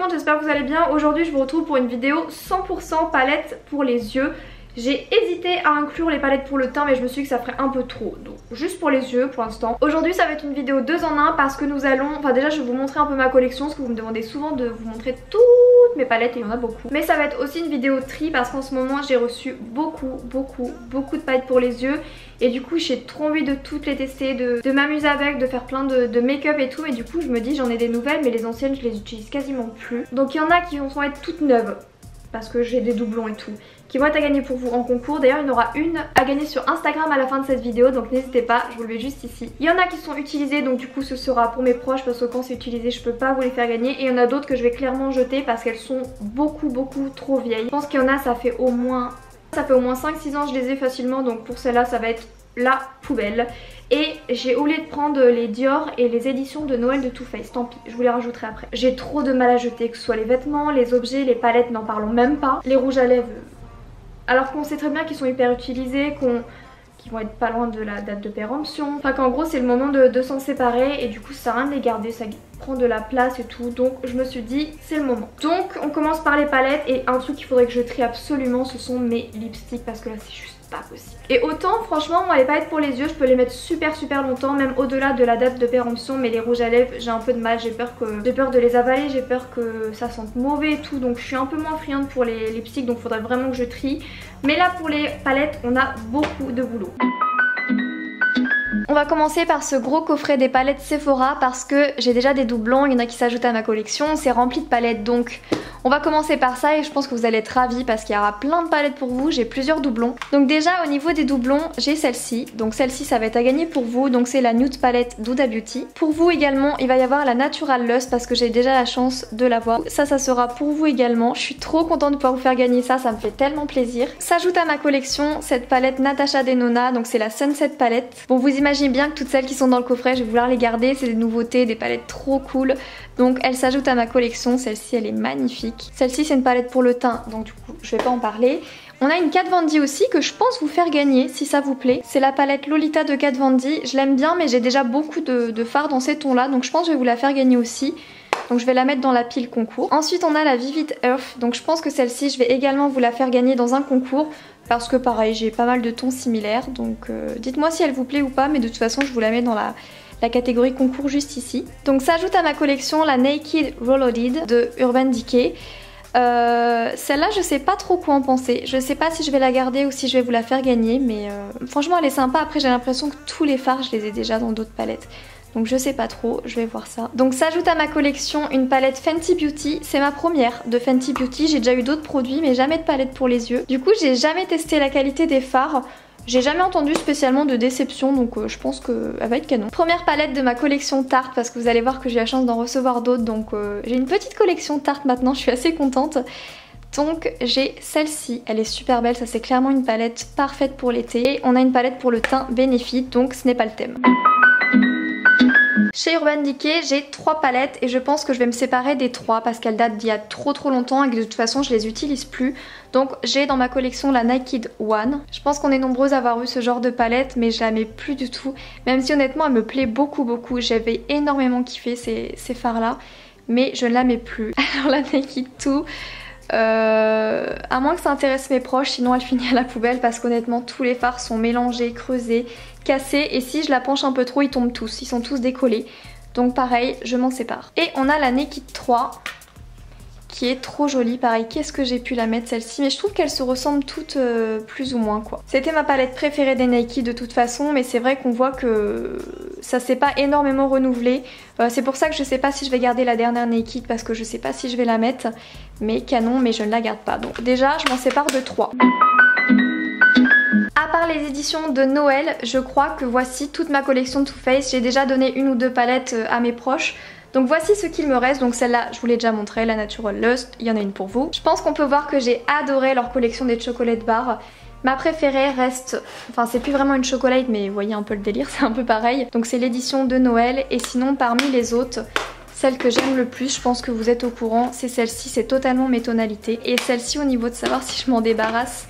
monde, j'espère que vous allez bien. Aujourd'hui je vous retrouve pour une vidéo 100% palette pour les yeux. J'ai hésité à inclure les palettes pour le teint mais je me suis dit que ça ferait un peu trop. Donc juste pour les yeux pour l'instant. Aujourd'hui ça va être une vidéo 2 en 1 parce que nous allons... Enfin déjà je vais vous montrer un peu ma collection parce que vous me demandez souvent de vous montrer toutes mes palettes et il y en a beaucoup. Mais ça va être aussi une vidéo tri parce qu'en ce moment j'ai reçu beaucoup de palettes pour les yeux. Et du coup j'ai trop envie de toutes les tester, de m'amuser avec, de faire plein de make-up et tout. Et du coup je me dis j'en ai des nouvelles mais les anciennes je les utilise quasiment plus. Donc il y en a qui vont être toutes neuves parce que j'ai des doublons et tout, qui vont être à gagner pour vous en concours. D'ailleurs il y en aura une à gagner sur Instagram à la fin de cette vidéo, donc n'hésitez pas, je vous le mets juste ici. Il y en a qui sont utilisées donc du coup ce sera pour mes proches parce que quand c'est utilisé je peux pas vous les faire gagner. Et il y en a d'autres que je vais clairement jeter parce qu'elles sont beaucoup trop vieilles. Je pense qu'il y en a ça fait au moins 5-6 ans je les ai facilement, donc pour celle-là ça va être la poubelle. Et j'ai oublié de prendre les Dior et les éditions de Noël de Too Faced, tant pis, je vous les rajouterai après. J'ai trop de mal à jeter, que ce soit les vêtements, les objets, les palettes, n'en parlons même pas. Les rouges à lèvres, alors qu'on sait très bien qu'ils sont hyper utilisés, qu'ils vont être pas loin de la date de péremption. Enfin qu'en gros c'est le moment de s'en séparer et du coup ça sert à rien de les garder, ça prend de la place et tout. Donc je me suis dit c'est le moment. Donc on commence par les palettes et un truc qu'il faudrait que je trie absolument ce sont mes lipsticks parce que là c'est juste pas possible. Et autant franchement moi les palettes pour les yeux je peux les mettre super longtemps, même au-delà de la date de péremption, mais les rouges à lèvres j'ai un peu de mal, j'ai peur de les avaler, j'ai peur que ça sente mauvais et tout, donc je suis un peu moins friande pour les lipsticks, donc faudrait vraiment que je trie. Mais là pour les palettes on a beaucoup de boulot. On va commencer par ce gros coffret des palettes Sephora parce que j'ai déjà des doublons, il y en a qui s'ajoutent à ma collection, c'est rempli de palettes donc on va commencer par ça et je pense que vous allez être ravis parce qu'il y aura plein de palettes pour vous, j'ai plusieurs doublons. Donc déjà au niveau des doublons j'ai celle-ci, donc celle-ci ça va être à gagner pour vous, donc c'est la Nude Palette d'Huda Beauty. Pour vous également il va y avoir la Natural Lust parce que j'ai déjà la chance de l'avoir, ça sera pour vous également, je suis trop contente de pouvoir vous faire gagner ça, ça me fait tellement plaisir. S'ajoute à ma collection cette palette Natasha Denona, donc c'est la Sunset Palette. Bon vous imaginez bien que toutes celles qui sont dans le coffret je vais vouloir les garder, c'est des nouveautés, des palettes trop cool, donc elles s'ajoutent à ma collection. Celle-ci elle est magnifique, celle-ci c'est une palette pour le teint donc du coup je vais pas en parler. On a une Kat Von D aussi que je pense vous faire gagner si ça vous plaît, c'est la palette Lolita de Kat Von D, je l'aime bien mais j'ai déjà beaucoup de fards dans ces tons là donc je pense que je vais vous la faire gagner aussi. Donc je vais la mettre dans la pile concours. Ensuite on a la Vivid Earth, donc je pense que celle-ci je vais également vous la faire gagner dans un concours parce que pareil j'ai pas mal de tons similaires, donc dites-moi si elle vous plaît ou pas, mais de toute façon je vous la mets dans la catégorie concours juste ici. Donc s'ajoute à ma collection la Naked Reloaded de Urban Decay. Celle-là je sais pas trop quoi en penser, je sais pas si je vais la garder ou si je vais vous la faire gagner, mais franchement elle est sympa. Après j'ai l'impression que tous les fards je les ai déjà dans d'autres palettes. Donc je sais pas trop, je vais voir ça. Donc s'ajoute à ma collection une palette Fenty Beauty. C'est ma première de Fenty Beauty. J'ai déjà eu d'autres produits mais jamais de palette pour les yeux. Du coup j'ai jamais testé la qualité des fards. J'ai jamais entendu spécialement de déception donc je pense qu'elle va être canon. Première palette de ma collection Tarte parce que vous allez voir que j'ai la chance d'en recevoir d'autres. Donc j'ai une petite collection Tarte maintenant, je suis assez contente. Donc j'ai celle-ci, elle est super belle, ça c'est clairement une palette parfaite pour l'été. Et on a une palette pour le teint Benefit donc ce n'est pas le thème. Chez Urban Decay j'ai 3 palettes et je pense que je vais me séparer des 3 parce qu'elles datent d'il y a trop longtemps et que de toute façon je les utilise plus. Donc j'ai dans ma collection la Naked One. Je pense qu'on est nombreuses à avoir eu ce genre de palette mais je la mets plus du tout. Même si honnêtement elle me plaît beaucoup. J'avais énormément kiffé ces fards là mais je ne la mets plus. Alors la Naked 2... à moins que ça intéresse mes proches, sinon elle finit à la poubelle parce qu'honnêtement tous les fards sont mélangés, creusés, cassés et si je la penche un peu trop ils tombent tous, ils sont tous décollés. Donc pareil je m'en sépare. Et on a la Naked 3 qui est trop jolie, pareil qu'est-ce que j'ai pu la mettre celle-ci, mais je trouve qu'elles se ressemblent toutes plus ou moins quoi. C'était ma palette préférée des Naked de toute façon mais c'est vrai qu'on voit que ça s'est pas énormément renouvelé. C'est pour ça que je sais pas si je vais garder la dernière Naked parce que je sais pas si je vais la mettre, mais canon, mais je ne la garde pas. Donc déjà je m'en sépare de 3. À part les éditions de Noël, je crois que voici toute ma collection de Too Faced. J'ai déjà donné 1 ou 2 palettes à mes proches. Donc voici ce qu'il me reste, donc celle-là je vous l'ai déjà montré, la Natural Lust, il y en a une pour vous. Je pense qu'on peut voir que j'ai adoré leur collection des chocolate bars. Ma préférée reste, enfin c'est plus vraiment une chocolate mais vous voyez un peu le délire, c'est un peu pareil. Donc c'est l'édition de Noël et sinon parmi les autres, celle que j'aime le plus, je pense que vous êtes au courant, c'est celle-ci, c'est totalement mes tonalités. Et celle-ci au niveau de savoir si je m'en débarrasse,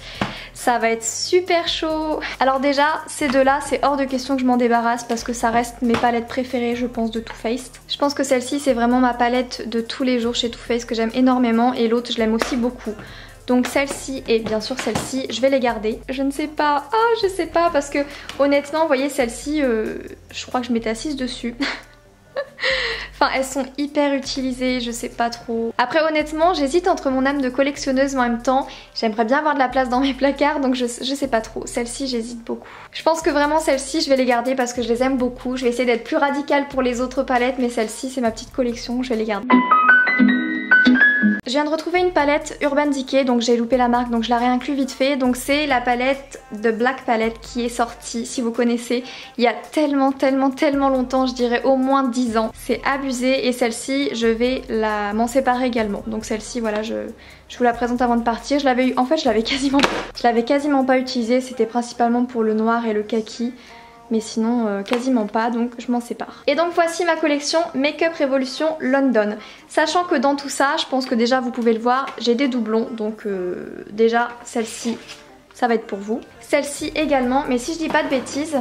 Ça va être super chaud. Alors déjà, ces deux-là, c'est hors de question que je m'en débarrasse parce que ça reste mes palettes préférées, je pense, de Too Faced. Je pense que celle-ci, c'est vraiment ma palette de tous les jours chez Too Faced que j'aime énormément et l'autre, je l'aime aussi beaucoup. Donc celle-ci et bien sûr celle-ci, je vais les garder. Je ne sais pas, je sais pas parce que honnêtement, vous voyez celle-ci, je crois que je m'étais assise dessus. Enfin elles sont hyper utilisées, je sais pas trop. Après honnêtement j'hésite entre mon âme de collectionneuse mais en même temps j'aimerais bien avoir de la place dans mes placards donc je sais pas trop. Celle-ci j'hésite beaucoup. Je pense que vraiment celle-ci je vais les garder parce que je les aime beaucoup. Je vais essayer d'être plus radicale pour les autres palettes mais celle-ci c'est ma petite collection, je vais les garder. Je viens de retrouver une palette Urban Decay, donc j'ai loupé la marque donc je la réinclus vite fait. Donc c'est la palette de Black Palette qui est sortie, si vous connaissez, il y a tellement longtemps, je dirais au moins 10 ans. C'est abusé et celle-ci je vais m'en séparer également. Donc celle-ci voilà je vous la présente avant de partir. Je l'avais eu, en fait je l'avais quasiment pas utilisée, c'était principalement pour le noir et le kaki. Mais sinon quasiment pas, donc je m'en sépare. Et donc voici ma collection Make Up Revolution London. Sachant que dans tout ça, je pense que déjà vous pouvez le voir, j'ai des doublons. Donc déjà celle-ci, ça va être pour vous. Celle-ci également, mais si je dis pas de bêtises,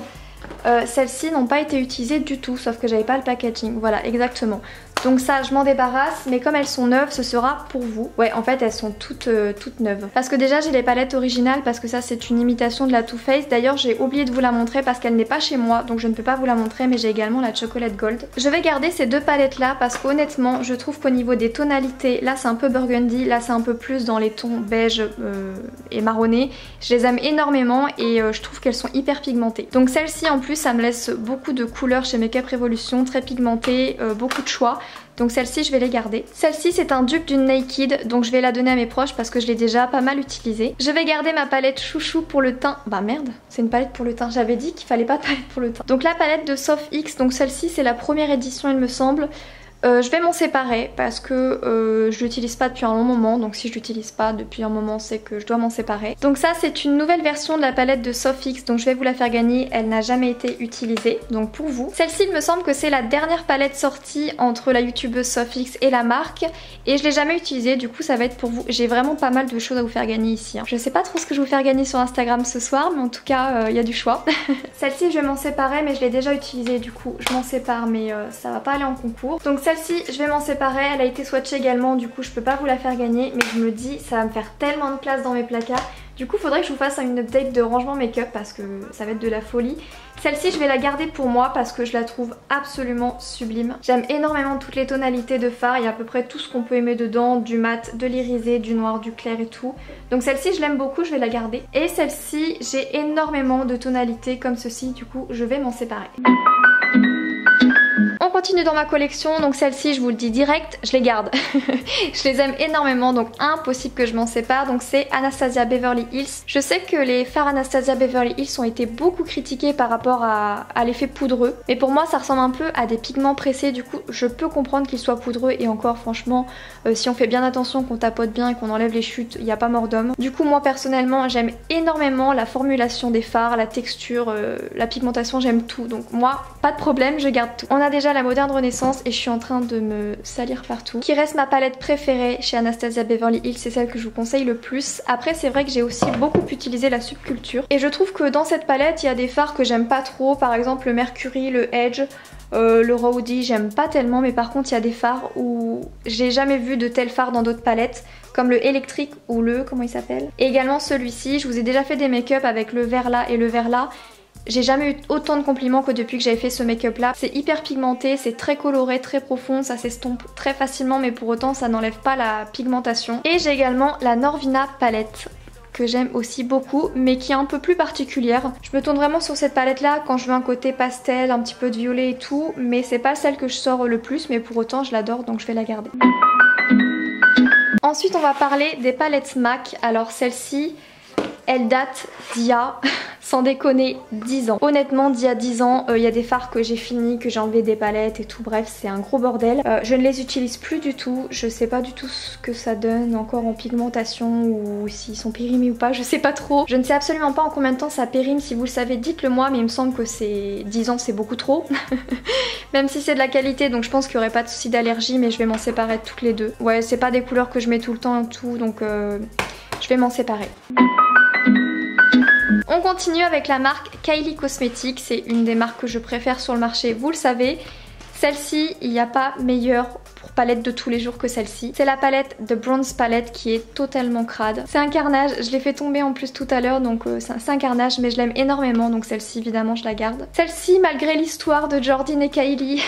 celles-ci n'ont pas été utilisées du tout, sauf que j'avais pas le packaging. Voilà, exactement. Donc ça je m'en débarrasse, mais comme elles sont neuves ce sera pour vous. Ouais en fait elles sont toutes neuves. Parce que déjà j'ai les palettes originales parce que ça c'est une imitation de la Too Faced. D'ailleurs j'ai oublié de vous la montrer parce qu'elle n'est pas chez moi donc je ne peux pas vous la montrer, mais j'ai également la Chocolate Gold. Je vais garder ces deux palettes là parce qu'honnêtement je trouve qu'au niveau des tonalités, là c'est un peu burgundy, là c'est un peu plus dans les tons beige et marronné. Je les aime énormément et je trouve qu'elles sont hyper pigmentées. Donc celle-ci en plus ça me laisse beaucoup de couleurs chez Make Up Revolution, très pigmentées, beaucoup de choix. Donc celle-ci je vais les garder. Celle-ci c'est un dupe d'une Naked, donc je vais la donner à mes proches parce que je l'ai déjà pas mal utilisée. Je vais garder ma palette chouchou pour le teint. Bah merde, c'est une palette pour le teint, j'avais dit qu'il fallait pas de palette pour le teint. Donc la palette de Soft X, donc celle-ci c'est la première édition il me semble. Je vais m'en séparer parce que je l'utilise pas depuis un long moment, donc si je l'utilise pas depuis un moment c'est que je dois m'en séparer. Donc ça c'est une nouvelle version de la palette de Soft X, donc je vais vous la faire gagner, elle n'a jamais été utilisée, donc pour vous. Celle-ci il me semble que c'est la dernière palette sortie entre la youtubeuse Soft X et la marque et je l'ai jamais utilisée, du coup ça va être pour vous. J'ai vraiment pas mal de choses à vous faire gagner ici. Je sais pas trop ce que je vais vous faire gagner sur Instagram ce soir, mais en tout cas il y a du choix. Celle-ci je vais m'en séparer mais je l'ai déjà utilisée, du coup je m'en sépare mais ça va pas aller en concours. Donc celle-ci je vais m'en séparer, elle a été swatchée également, du coup je peux pas vous la faire gagner, mais je me dis ça va me faire tellement de place dans mes placards. Du coup faudrait que je vous fasse une update de rangement make-up parce que ça va être de la folie. Celle-ci je vais la garder pour moi parce que je la trouve absolument sublime. J'aime énormément toutes les tonalités de fard, il y a à peu près tout ce qu'on peut aimer dedans, du mat, de l'irisé, du noir, du clair et tout. Donc celle-ci je l'aime beaucoup, je vais la garder. Et celle-ci j'ai énormément de tonalités comme ceci, du coup je vais m'en séparer. On continue dans ma collection, donc celle-ci je vous le dis direct, je les garde. Je les aime énormément, donc impossible que je m'en sépare. Donc c'est Anastasia Beverly Hills. Je sais que les fards Anastasia Beverly Hills ont été beaucoup critiqués par rapport à l'effet poudreux, mais pour moi ça ressemble un peu à des pigments pressés, du coup je peux comprendre qu'ils soient poudreux et encore franchement si on fait bien attention, qu'on tapote bien et qu'on enlève les chutes, il n'y a pas mort d'homme. Du coup moi personnellement j'aime énormément la formulation des fards, la texture, la pigmentation, j'aime tout, donc moi pas de problème, je garde tout. On a déjà la Moderne Renaissance et je suis en train de me salir partout, qui reste ma palette préférée chez Anastasia Beverly Hills, c'est celle que je vous conseille le plus. Après c'est vrai que j'ai aussi beaucoup utilisé la Subculture et je trouve que dans cette palette il y a des fards que j'aime pas trop, par exemple le Mercury, le Edge, le Rowdy j'aime pas tellement, mais par contre il y a des fards où j'ai jamais vu de tels fards dans d'autres palettes, comme le électrique ou le, comment il s'appelle, et également celui-ci. Je vous ai déjà fait des make-up avec le vert là et le vert là. J'ai jamais eu autant de compliments que depuis que j'avais fait ce make-up là. C'est hyper pigmenté, c'est très coloré, très profond, ça s'estompe très facilement mais pour autant ça n'enlève pas la pigmentation. Et j'ai également la Norvina palette que j'aime aussi beaucoup mais qui est un peu plus particulière. Je me tourne vraiment sur cette palette là quand je veux un côté pastel, un petit peu de violet et tout, mais c'est pas celle que je sors le plus, mais pour autant je l'adore donc je vais la garder. Ensuite on va parler des palettes MAC. Alors celle-ci elle date d'il y a, sans déconner, 10 ans. Honnêtement, d'il y a 10 ans, il y a des fards que j'ai fini, que j'ai enlevé des palettes et tout, bref, c'est un gros bordel. Je ne les utilise plus du tout, je sais pas du tout ce que ça donne encore en pigmentation ou s'ils sont périmés ou pas, je sais pas trop. Je ne sais absolument pas en combien de temps ça périme, si vous le savez dites-le moi, mais il me semble que c'est 10 ans, c'est beaucoup trop. Même si c'est de la qualité, donc je pense qu'il n'y aurait pas de souci d'allergie, mais je vais m'en séparer toutes les deux. Ouais, c'est pas des couleurs que je mets tout le temps et tout, donc je vais m'en séparer. On continue avec la marque Kylie Cosmetics, c'est une des marques que je préfère sur le marché, vous le savez. Celle-ci, il n'y a pas meilleure pour palette de tous les jours que celle-ci. C'est la palette The Bronze Palette qui est totalement crade. C'est un carnage, je l'ai fait tomber en plus tout à l'heure, donc c'est un carnage, mais je l'aime énormément, donc celle-ci évidemment je la garde. Celle-ci, malgré l'histoire de Jordyn et Kylie,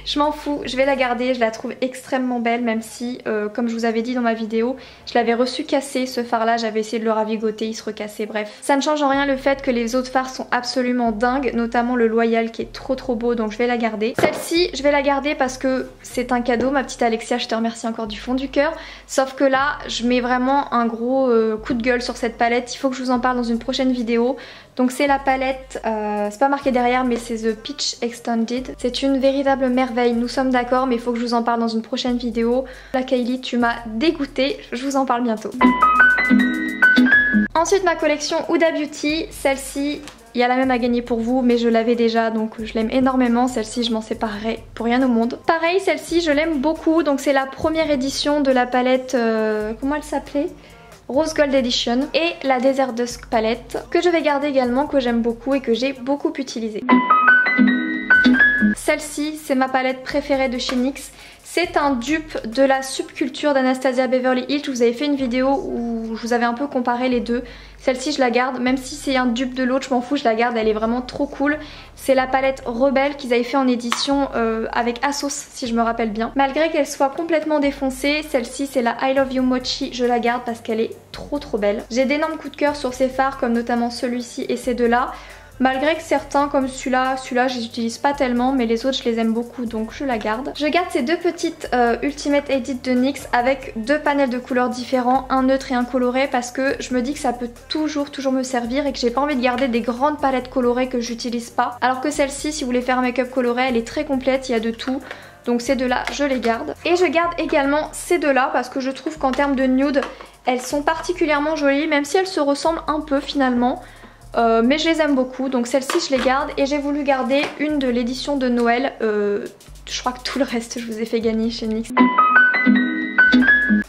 je m'en fous, je vais la garder, je la trouve extrêmement belle, même si, comme je vous avais dit dans ma vidéo, je l'avais reçu cassé, ce fard là, j'avais essayé de le ravigoter, il se recassait, bref. Ça ne change en rien le fait que les autres fards sont absolument dingues, notamment le Loyal qui est trop beau, donc je vais la garder. Celle-ci, je vais la garder parce que c'est un cadeau, ma petite Alexia, je te remercie encore du fond du cœur. Sauf que là, je mets vraiment un gros coup de gueule sur cette palette, il faut que je vous en parle dans une prochaine vidéo. Donc c'est la palette, c'est pas marqué derrière mais c'est The Peach Extended. C'est une véritable merveille, nous sommes d'accord, mais il faut que je vous en parle dans une prochaine vidéo. La Kylie, tu m'as dégoûtée, je vous en parle bientôt. Ensuite ma collection Huda Beauty, celle-ci, il y a la même à gagner pour vous, mais je l'avais déjà, donc je l'aime énormément. Celle-ci, je m'en séparerai pour rien au monde. Pareil, celle-ci, je l'aime beaucoup. Donc c'est la première édition de la palette, comment elle s'appelait ? Rose Gold Edition. Et la Desert Dusk palette, que je vais garder également, que j'aime beaucoup et que j'ai beaucoup utilisée. Celle-ci, c'est ma palette préférée de chez NYX. C'est un dupe de la subculture d'Anastasia Beverly Hills. Je vous avais fait une vidéo où je vous avais un peu comparé les deux. Celle-ci je la garde, même si c'est un dupe de l'autre, je m'en fous, je la garde, elle est vraiment trop cool. C'est la palette Rebelle qu'ils avaient fait en édition avec Asos, si je me rappelle bien. Malgré qu'elle soit complètement défoncée, celle-ci c'est la I Love You Mochi, je la garde parce qu'elle est trop belle. J'ai d'énormes coups de cœur sur ces fards, comme notamment celui-ci et ces deux-là. Malgré que certains comme celui-là, je les utilise pas tellement, mais les autres je les aime beaucoup, donc je la garde. Je garde ces deux petites Ultimate Edit de NYX avec deux panels de couleurs différents, un neutre et un coloré, parce que je me dis que ça peut toujours me servir et que j'ai pas envie de garder des grandes palettes colorées que j'utilise pas. Alors que celle-ci, si vous voulez faire un make-up coloré, elle est très complète, il y a de tout. Donc ces deux-là, je les garde. Et je garde également ces deux-là parce que je trouve qu'en termes de nude, elles sont particulièrement jolies, même si elles se ressemblent un peu finalement. Mais je les aime beaucoup, donc celle-ci je les garde. Et j'ai voulu garder une de l'édition de Noël. Je crois que tout le reste je vous ai fait gagner chez NYX.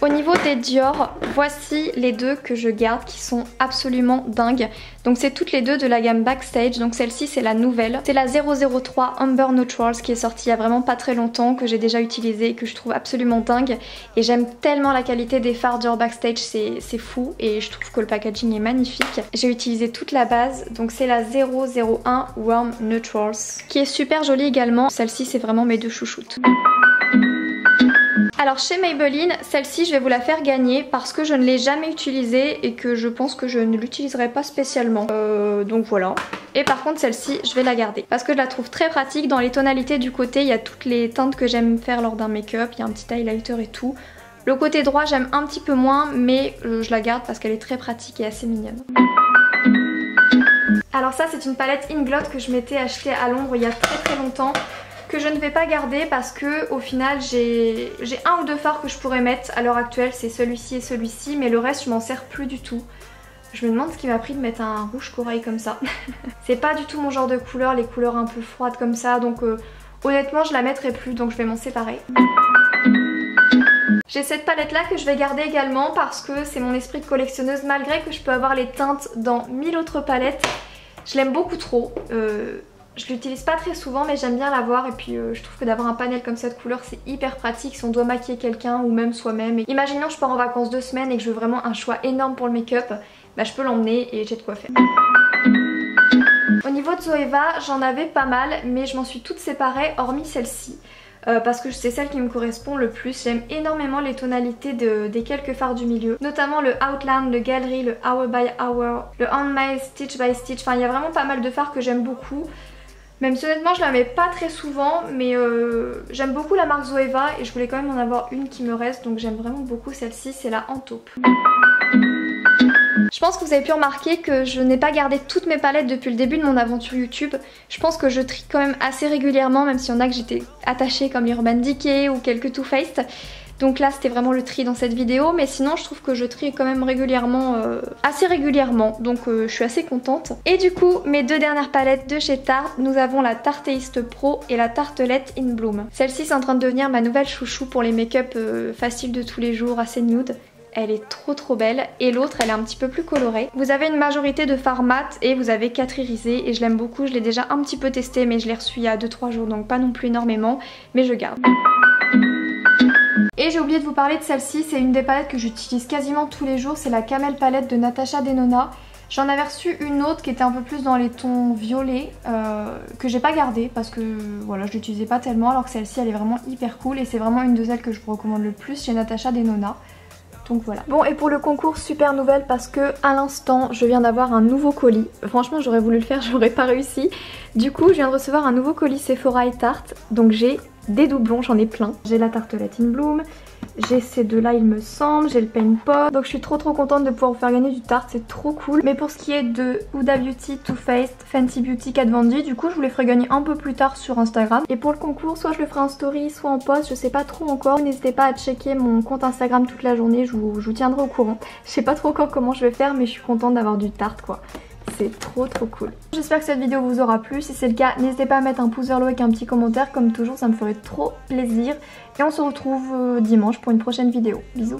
Au niveau des Dior, voici les deux que je garde qui sont absolument dingues. Donc c'est toutes les deux de la gamme Backstage. Donc celle-ci c'est la nouvelle. C'est la 003 Amber Neutrals qui est sortie il y a vraiment pas très longtemps, que j'ai déjà utilisée et que je trouve absolument dingue. Et j'aime tellement la qualité des fards Dior Backstage, c'est fou. Et je trouve que le packaging est magnifique. J'ai utilisé toute la base. Donc c'est la 001 Warm Neutrals qui est super jolie également. Celle-ci c'est vraiment mes deux chouchoutes. Alors chez Maybelline, celle-ci je vais vous la faire gagner parce que je ne l'ai jamais utilisée et que je pense que je ne l'utiliserai pas spécialement. Donc voilà. Et par contre celle-ci je vais la garder parce que je la trouve très pratique. Dans les tonalités du côté, il y a toutes les teintes que j'aime faire lors d'un make-up. Il y a un petit highlighter et tout. Le côté droit j'aime un petit peu moins, mais je la garde parce qu'elle est très pratique et assez mignonne. Alors ça c'est une palette Inglot que je m'étais achetée à Londres il y a très longtemps, que je ne vais pas garder parce que au final j'ai un ou deux fards que je pourrais mettre à l'heure actuelle, c'est celui-ci et celui-ci, mais le reste je m'en sers plus du tout. Je me demande ce qui m'a pris de mettre un rouge corail comme ça. C'est pas du tout mon genre de couleur, les couleurs un peu froides comme ça, donc honnêtement je la mettrai plus, donc je vais m'en séparer. J'ai cette palette là que je vais garder également parce que c'est mon esprit de collectionneuse, malgré que je peux avoir les teintes dans 1000 autres palettes. Je l'aime beaucoup trop. Je l'utilise pas très souvent mais j'aime bien l'avoir et puis je trouve que d'avoir un panel comme ça de couleurs c'est hyper pratique si on doit maquiller quelqu'un ou même soi-même. Imaginons je pars en vacances 2 semaines et que je veux vraiment un choix énorme pour le make-up, bah je peux l'emmener et j'ai de quoi faire. Au niveau de Zoeva, j'en avais pas mal mais je m'en suis toutes séparées hormis celle-ci. Parce que c'est celle qui me correspond le plus. J'aime énormément les tonalités des quelques fards du milieu, notamment le Outline, le Gallery, le Hour by Hour, le On My Stitch by Stitch. Enfin il y a vraiment pas mal de fards que j'aime beaucoup. Même si honnêtement je la mets pas très souvent, mais j'aime beaucoup la marque Zoeva et je voulais quand même en avoir une qui me reste, donc j'aime vraiment beaucoup celle-ci, c'est la en taupe. Je pense que vous avez pu remarquer que je n'ai pas gardé toutes mes palettes depuis le début de mon aventure YouTube. Je pense que je trie quand même assez régulièrement, même s'il y en a que j'étais attachée comme les Urban Decay ou quelques Too Faced. Donc là c'était vraiment le tri dans cette vidéo, mais sinon je trouve que je trie quand même régulièrement, assez régulièrement, donc je suis assez contente. Et du coup mes deux dernières palettes de chez Tarte, nous avons la Tarteist Pro et la Tartelette in Bloom. Celle-ci c'est en train de devenir ma nouvelle chouchou pour les make-up faciles de tous les jours, assez nude. elle est trop belle et l'autre elle est un petit peu plus colorée. Vous avez une majorité de fards mat et vous avez 4 irisés et je l'aime beaucoup, je l'ai déjà un petit peu testé mais je l'ai reçu il y a 2-3 jours donc pas non plus énormément mais je garde. Et j'ai oublié de vous parler de celle-ci, c'est une des palettes que j'utilise quasiment tous les jours, c'est la Camel palette de Natasha Denona. J'en avais reçu une autre qui était un peu plus dans les tons violets, que j'ai pas gardée parce que voilà, je l'utilisais pas tellement, alors que celle-ci elle est vraiment hyper cool et c'est vraiment une de celles que je vous recommande le plus chez Natasha Denona. Donc voilà. Bon, et pour le concours, super nouvelle parce que à l'instant je viens d'avoir un nouveau colis. Franchement j'aurais voulu le faire, j'aurais pas réussi. Du coup je viens de recevoir un nouveau colis Sephora et Tarte. Donc j'ai des doublons, j'en ai plein. J'ai la tartelette in bloom, j'ai ces deux là il me semble, j'ai le pain pot. Donc je suis trop contente de pouvoir vous faire gagner du Tarte, c'est trop cool. Mais pour ce qui est de Huda Beauty, Too Faced, Fenty Beauty, Kat Von D, du coup je vous les ferai gagner un peu plus tard sur Instagram. Et pour le concours, soit je le ferai en story, soit en post, je sais pas trop encore. N'hésitez pas à checker mon compte Instagram toute la journée, je vous tiendrai au courant. Je sais pas trop encore comment je vais faire mais je suis contente d'avoir du Tarte quoi. C'est trop cool. J'espère que cette vidéo vous aura plu. Si c'est le cas, n'hésitez pas à mettre un pouce vers le haut avec un petit commentaire. Comme toujours, ça me ferait trop plaisir. Et on se retrouve dimanche pour une prochaine vidéo. Bisous.